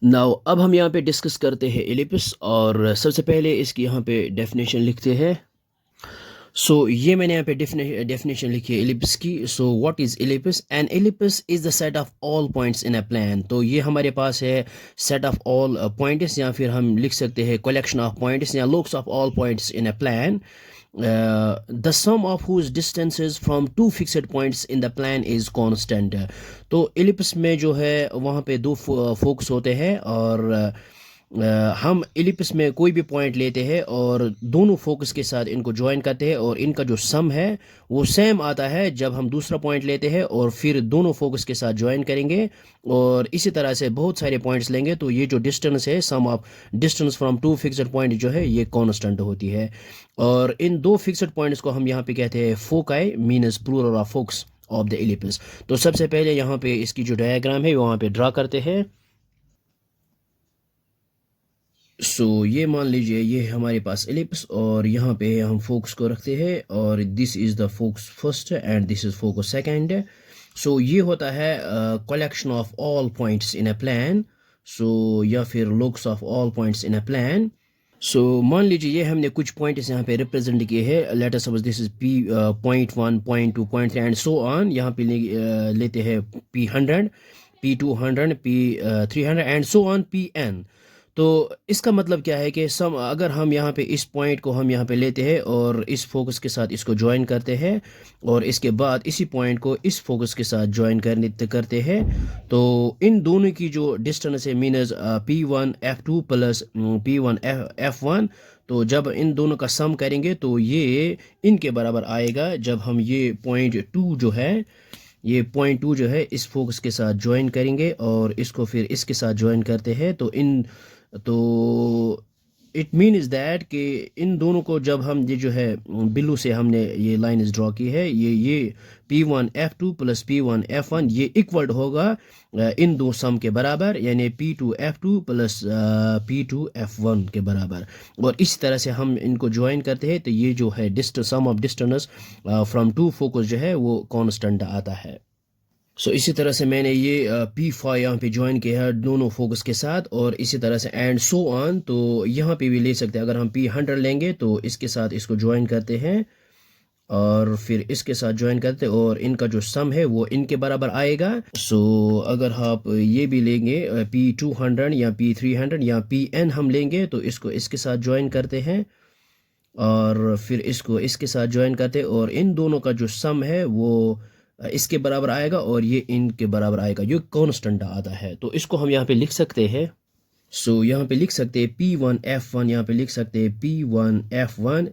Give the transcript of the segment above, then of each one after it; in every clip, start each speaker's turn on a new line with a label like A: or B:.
A: Now अब हम यहाँ पे डिस्कस करते हैं एलिप्स और सबसे पहले इसकी यहाँ पे डेफिनेशन लिखते हैं। ये मैंने यहाँ पे डेफिनेशन लिखी है एलिप्स की। What is ellipse? An ellipse is the set of all points in a plan. तो ये हमारे पास है सेट ऑफ ऑल पॉइंट्स, या फिर हम लिख सकते हैं कलेक्शन ऑफ पॉइंट्स या locus of all points in a plane. The sum of whose distances from two fixed points in the plane is constant. तो एलिप्स में जो है वहाँ पे दो फोकस होते हैं, और हम एलिप्स में कोई भी पॉइंट लेते हैं और दोनों फोकस के साथ इनको ज्वाइन करते हैं, और इनका जो सम है वो सेम आता है जब हम दूसरा पॉइंट लेते हैं और फिर दोनों फोकस के साथ ज्वाइन करेंगे। और इसी तरह से बहुत सारे पॉइंट्स लेंगे तो ये जो डिस्टेंस है, sum of distance from two fixed point जो है ये कांस्टेंट होती है। और इन दो फिक्स्ड पॉइंट्स को हम यहाँ पे कहते हैं foci, means plural of focus of the ellipse. तो सबसे पहले यहाँ पे इसकी जो डायग्राम है वहाँ पे ड्रा करते हैं। ये मान लीजिए ये है हमारे पास एलिप्स, और यहाँ पे हम फोकस को रखते हैं, और this is the focus first and this is focus second. ये होता है collection of all points in a plan. या फिर looks of all points in a plan. मान लीजिए ये हमने कुछ पॉइंट्स यहाँ पे रिप्रेजेंट किए हैं। Let us suppose this is P point one, point two, point three and so on. यहाँ पे लेते हैं P100, P200, P300 and so on Pn। तो इसका मतलब क्या है कि सम अगर हम यहाँ पे इस पॉइंट को हम यहाँ पे लेते हैं और इस फोकस के साथ इसको ज्वाइन करते हैं, और इसके बाद इसी पॉइंट को इस फोकस के साथ ज्वाइन करते हैं, तो इन दोनों की जो डिस्टेंस है मीनस P1F2 प्लस P1F1। तो जब इन दोनों का सम करेंगे तो ये इनके बराबर आएगा जब हम ये पॉइंट टू जो है, ये पॉइंट टू जो है इस फोकस के साथ ज्वाइन करेंगे और इसको फिर इसके साथ ज्वाइन करते हैं। तो इट मीन्स दैट कि इन दोनों को जब हम ये जो है बिल्लू से हमने ये लाइन ड्रॉ की है, ये P1F2 प्लस P1F1 ये इक्वल होगा इन दो सम के बराबर, यानी P2F2 प्लस P2F1 के बराबर। और इस तरह से हम इनको ज्वाइन करते हैं तो ये जो है distance, sum of distance from two focus जो है वो कांस्टेंट आता है। इसी तरह से मैंने ये P5 यहाँ पे ज्वाइन किया है दोनों फोकस के साथ, और इसी तरह से एंड सो ऑन। तो यहाँ पे भी ले सकते हैं, अगर हम P100 लेंगे तो इसके साथ इसको ज्वाइन करते हैं और फिर इसके साथ ज्वाइन करते हैं, और इनका जो सम है वो इनके बराबर आएगा। अगर आप ये भी लेंगे P200 या P300 या Pn हम लेंगे तो इसको इसके साथ ज्वाइन करते हैं और फिर इसको इसके साथ ज्वाइन करते हैं, और इन दोनों का जो सम है वो इसके बराबर आएगा और ये इनके बराबर आएगा, ये कांस्टेंट आता है। तो इसको हम यहाँ पे लिख सकते हैं। यहाँ पे लिख सकते हैं P1F1, यहाँ पे लिख सकते हैं P1F1।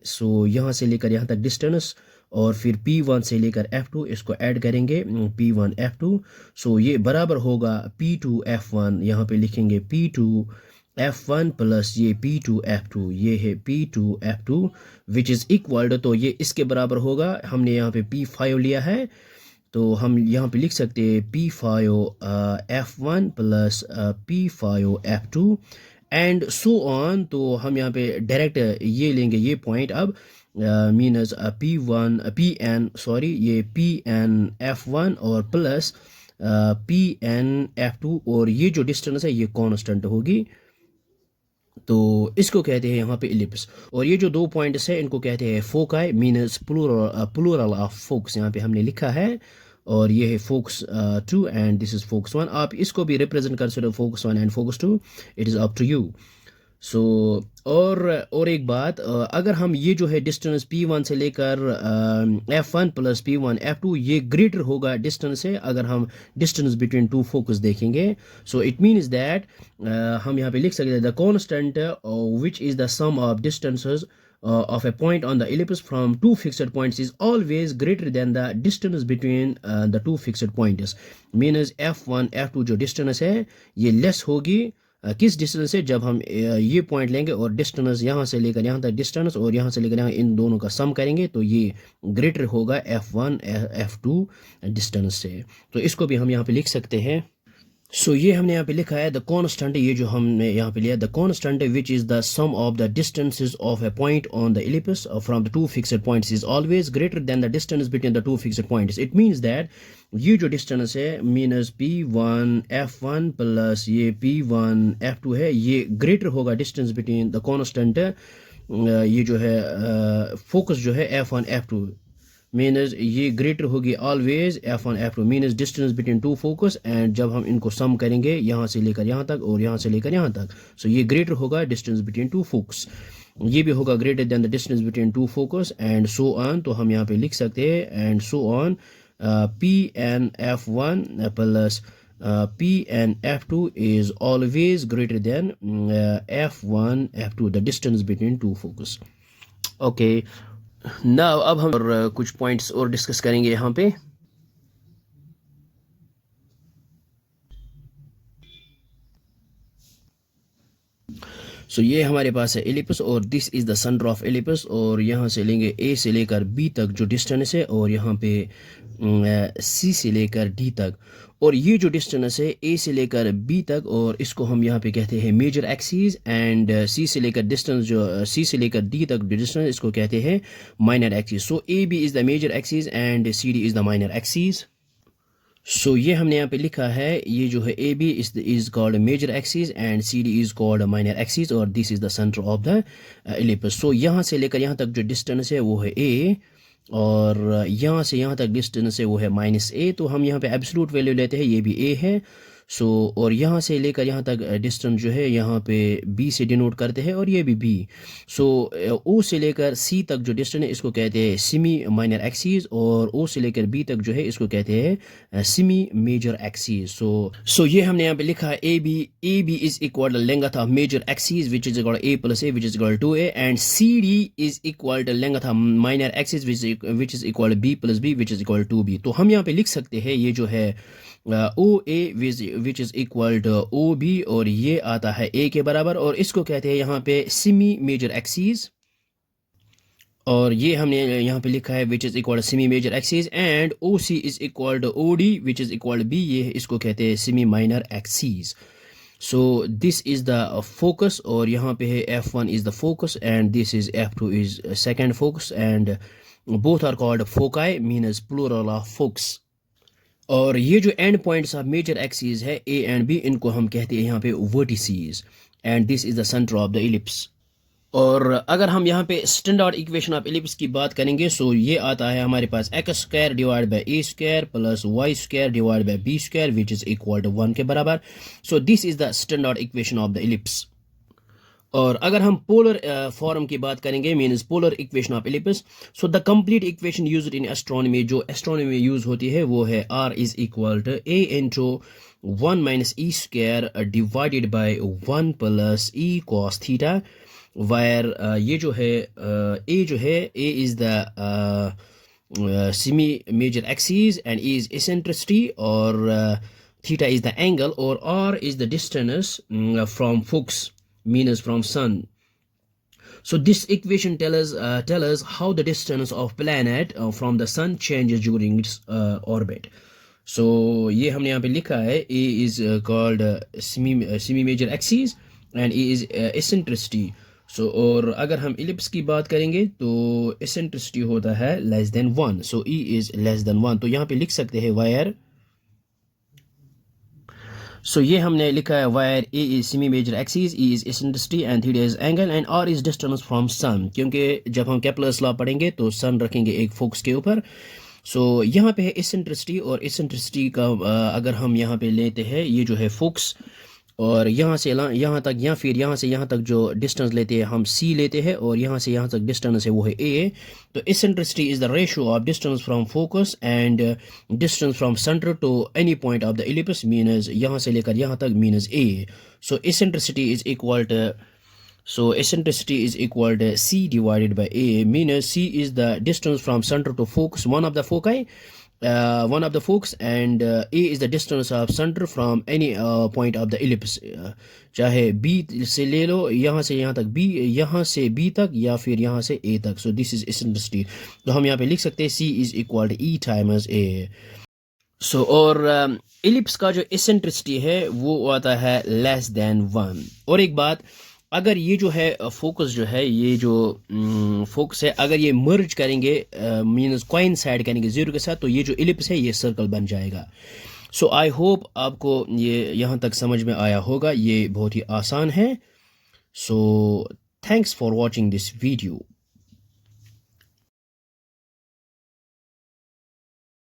A: यहाँ से लेकर यहाँ तक डिस्टेंस, और फिर P1 से लेकर F2 इसको ऐड करेंगे P1F2। ये बराबर होगा P2F1, यहाँ पे लिखेंगे P2F1 प्लस ये P2F2, ये है P2F2 विच इज़ इक्वल, तो ये इसके बराबर होगा। हमने यहाँ पे P5 लिया है तो हम यहाँ पे लिख सकते हैं P5F1 plus P5F2 and so on. तो हम यहाँ पे डायरेक्ट ये लेंगे ये पॉइंट अब, मीनस ये PnF1 और प्लस PnF2, और ये जो डिस्टेंस है ये कांस्टेंट होगी। तो इसको कहते हैं यहाँ पे इलिप्स। और ये जो दो पॉइंट्स है इनको कहते हैं foci, means plural of focus, यहाँ पे हमने लिखा है। और ये है focus two and this is focus one. आप इसको भी रिप्रेजेंट कर सकते हो focus one and focus two, it is up to you. So और एक बात, अगर हम ये जो है डिस्टेंस P1 से लेकर F1 प्लस P1F2 ये ग्रेटर होगा डिस्टेंस से अगर हम डिस्टेंस बिटवीन टू फोकस देखेंगे। इट मीन्स दैट हम यहाँ पे लिख सकते हैं the constant which is the sum of distances of a point on the ellipse from two fixed points is always greater than the distance between the two fixed points। means F1 F2 जो distance है ये less होगी किस distance से, जब हम ये point लेंगे और डिस्टेंस यहाँ से लेकर यहाँ तक डिस्टेंस और यहाँ से लेकर यहाँ इन दोनों का सम करेंगे तो ये ग्रेटर होगा F1 F2 डिस्टेंस से। तो इसको भी हम यहाँ पे लिख सकते हैं। सो ये हमने यहाँ पे लिखा है द कांस्टेंट, ये जो हमने यहाँ पे लिया the constant which is the sum of the distances of a point on the ellipse from the two fixed points is always greater than the distance between the two fixed points. It means that ये जो distance है मीनस P1 F1 plus ये P1 F2 है, ये greater होगा distance between the constant, ये जो है फोकस जो है F1 F2 मीनस ये ग्रेटर होगी always F1 F2 मीनस distance between two focus, and जब हम इनको सम करेंगे यहाँ से लेकर यहाँ तक और यहाँ से लेकर यहाँ तक, सो ये ग्रेटर होगा डिस्टेंस बिटवीन टू फोकस, ये भी होगा greater than the distance between two focus and so on. तो हम यहाँ पे लिख सकते हैं and so on P(n)F1 plus P(n)F2 is always greater than F1 F2, the distance between two focus. Okay now अब हम और कुछ पॉइंट्स और डिस्कस करेंगे यहाँ पे। सो ये हमारे पास है एलिप्स और this is the centre of ellipse, और यहाँ से लेंगे ए से लेकर बी तक जो डिस्टेंस है, और यहाँ पे सी से लेकर डी तक, और ये जो डिस्टेंस है ए से लेकर बी तक, और इसको हम यहाँ पे कहते हैं मेजर एक्सिस, एंड सी से लेकर डिस्टेंस जो सी से लेकर डी तक जो डिस्टेंस इसको कहते हैं minor axis. So A B is the major axis and C D is the minor axis. So ये हमने यहाँ पे लिखा है ये जो है A B is called major axis and C D is called minor axis, और this is the centre of the ellipse. So यहाँ से लेकर यहाँ तक जो डिस्टेंस है वो है ए, और यहाँ से यहाँ तक डिस्टेंस है वो है -a, तो हम यहाँ पे एब्सोल्यूट वैल्यू लेते हैं, ये भी a है। सो और यहाँ से लेकर यहाँ तक डिस्टेंस जो है यहाँ पे b से डिनोट करते हैं, और ये भी b। सो o से लेकर c तक जो डिस्टेंस है इसको कहते हैं सिमी माइनर एक्सिस, और o से लेकर b तक जो है इसको कहते हैं सिमी मेजर एक्सिस। सो ये हमने यहाँ पे लिखा है A B is equal length of major axis which is equal a plus a which is equal 2a, and C D is equal to length of minor axis which is equal b plus b which is equal 2b। तो हम यहाँ पे लिख सकते हैं ये जो है OA which is equal to OB, और ये आता है A के बराबर, और इसको कहते हैं यहाँ पे सिमी मेजर एक्सिस, और ये हमने यहाँ पे लिखा है which is equal semi major axis, and OC is equal to OD which is equal B, ये इसको कहते हैं semi minor axis. So this is the focus, और यहाँ पे है F1 is the focus and this is F2 is second focus, and both are called foci means plural of focus. और ये जो end points of major axis है A and B, इनको हम कहते हैं यहाँ पे vertices, and this is the centre of the ellipse. और अगर हम यहाँ पे स्टैंडर्ड इक्वेशन ऑफ इलिप्स की बात करेंगे, सो ये आता है हमारे पास x² divide by a² plus y² divide by b² which is equal to 1 के बराबर। So this is the standard equation of the ellipse. और अगर हम पोलर फॉर्म की बात करेंगे means polar equation of ellipse, so the complete equation used in astronomy, जो astronomy में यूज होती है वो है r is equal to a into 1 minus e square divided bye 1 plus e cos theta, where ये जो है a जो है a is the semi major axis and e is eccentricity, और थीटा इज द एंगल, और r is the distance from focus means from sun. So this equation tell us how the distance of planet from the sun changes during its orbit. So ये हमने यहाँ पे लिखा है A is called semi major axis and E is eccentricity. So और अगर हम ellipse की बात करेंगे तो eccentricity होता है less than 1. So E is less than 1. तो यहाँ पे लिख सकते हैं where सो ये हमने लिखा है where A is semi major axis, E is eccentricity and theta is angle, and R is distance from sun, क्योंकि जब हम केपलर्स लॉ पढ़ेंगे तो सन रखेंगे एक फोकस के ऊपर। सो यहाँ पे है एसेंट्रिसिटी, और एसेंट्रिसिटी का अगर हम यहाँ पे लेते हैं ये जो है फोकस, और यहाँ से यहाँ तक या फिर यहाँ से यहाँ तक जो डिस्टेंस लेते हैं हम c लेते हैं, और यहाँ से यहाँ तक डिस्टेंस है वो है a। तो eccentricity is the ratio of distance from focus and distance from centre to any point of the ellipse means यहाँ से लेकर यहाँ तक मीनस a। सो एसेंट्रिसिटी इज इक्वल टू c divided by a, means c is the distance from center to focus, one of the foci, and a is the distance of center from any point of the ellipse, चाहे b से ले लो, यहाँ से यहाँ तक b, यहाँ से b तक, या फिर यहाँ से a तक। सो दिस इज एसेंट्रिसिटी। तो हम यहाँ पे लिख सकते हैं c is equal to e times a। सो और इलिप्स का जो एसेंट्रिसिटी है वो आता है लेस देन 1। और एक बात, अगर ये जो है फोकस जो है, ये जो फोकस है, अगर ये मर्ज करेंगे मींस कोइंसाइड करेंगे जीरो के साथ, तो ये जो इलिप्स है ये सर्कल बन जाएगा। सो आई होप आपको ये यहाँ तक समझ में आया होगा, ये बहुत ही आसान है। So thanks for watching this video.